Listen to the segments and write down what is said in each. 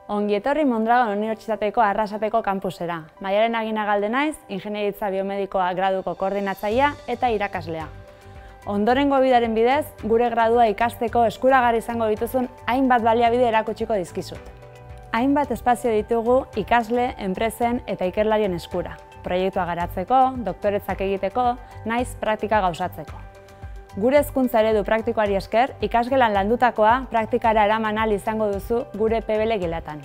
Ongi etorri Mondragon Unibertsitateko Arrasateko kampusera. Maialen Aginagalde naiz, Ingeniaritza Biomedikoa graduko koordinatzailea eta irakaslea. Ondorengo bidaren bidez, gure gradua ikasteko eskuragarri izango dituzun hainbat baliabide erakutsiko dizkizut. Hainbat espazio ditugu ikasle, enpresen eta ikerlarien eskura. Proiektua garatzeko, doktoretzak egiteko, naiz praktika gauzatzeko. Gure hezkuntza eredu praktikoari esker, ikasgelan landutakoa praktikara eraman ahal izango duzu gure PBL gelatan.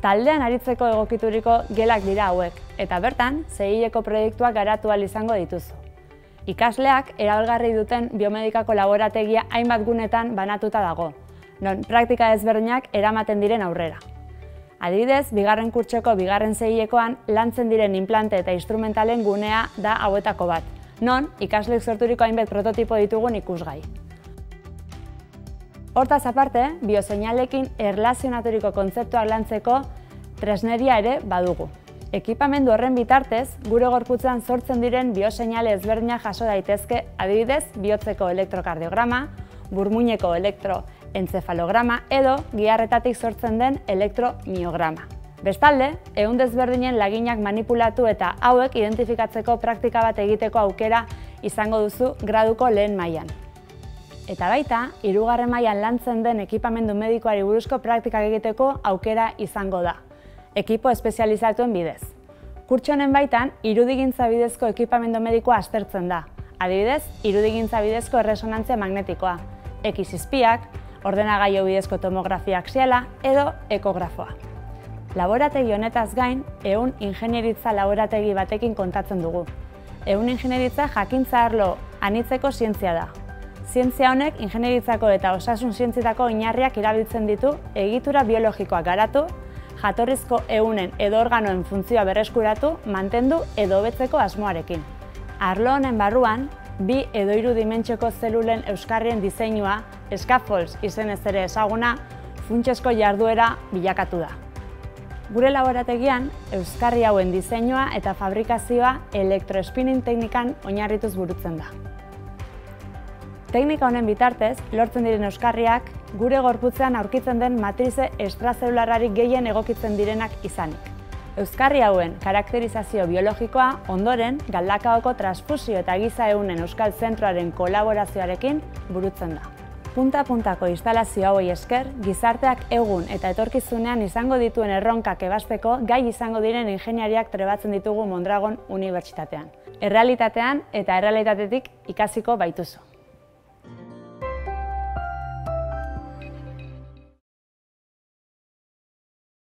Taldean aritzeko egokituriko gelak dira hauek, eta bertan, zehileko proiektuak garatu ahal izango dituzu. Ikasleak erabilgarri duten biomedikako laborategia hainbat gunetan banatuta dago, non praktika ezberdinak eramaten diren aurrera. Adibidez, bigarren kurtsoko bigarren zehilekoan lantzen diren inplante eta instrumentalen gunea da hauetako bat, non ikasleek sorturiko hainbat prototipo ditugun ikusgai. Hortaz aparte, bioseinalekin erlazionaturiko kontzeptuak lantzeko tresneria ere badugu. Ekipamendu horren bitartez, gure gorputzean sortzen diren bioseinale ezberdinak jaso daitezke, adibidez, bihotzeko elektrokardiograma, burmuineko elektroentzefalograma edo giharretatik sortzen den elektromiograma. Bestalde, ehun desberdinen laginak manipulatu eta hauek identifikatzeko praktika bat egiteko aukera izango duzu graduko lehen mailan. Eta baita, 3. mailan lantzen den ekipamendu medikoari buruzko praktikak egiteko aukera izango da, ekipo espezializatuen bidez. Kurtso honen baitan, irudigintza bidezko ekipamendu medikoa aztertzen da. Adibidez, irudigintza bidezko erresonantzia magnetikoa, X-izpiak, ordenagailu bidezko tomografia axiala edo ekografoa. Laborategi honetaz gain, ehun ingenieritza laborategi batekin kontatzen dugu. Ehun ingenieritza jakintza arlo anitzeko zientzia da. Zientzia honek ingenieritzako eta osasun zientzietako oinarriak erabiltzen ditu egitura biologikoak garatu, jatorrizko ehunen edo organoen funtzioa berreskuratu, mantendu edo hobetzeko asmoarekin. Arlo honen barruan, 2 edo 3 dimentsioko zelulen euskarrien diseinua, scaffolds izenez ere ezaguna, funtsezko jarduera bilakatu da. Gure laborategian, euskarri hauen diseinua eta fabrikazioa elektrospinning teknikan oinarrituz burutzen da. Teknika honen bitartez, lortzen diren euskarriak gure gorputzean aurkitzen den matrize extrazelularrari gehien egokitzen direnak izanik. Euskarri hauen karakterizazio biologikoa ondoren Galdakaoko transfusio eta giza ehunen euskal zentroaren kolaborazioarekin burutzen da. Punta-puntako instalazio hauei esker, gizarteak egun eta etorkizunean izango dituen erronkak ebazteko gai izango diren ingeniariak trebatzen ditugu Mondragon Unibertsitatean. Errealitatean eta errealitatetik ikasiko baituzu.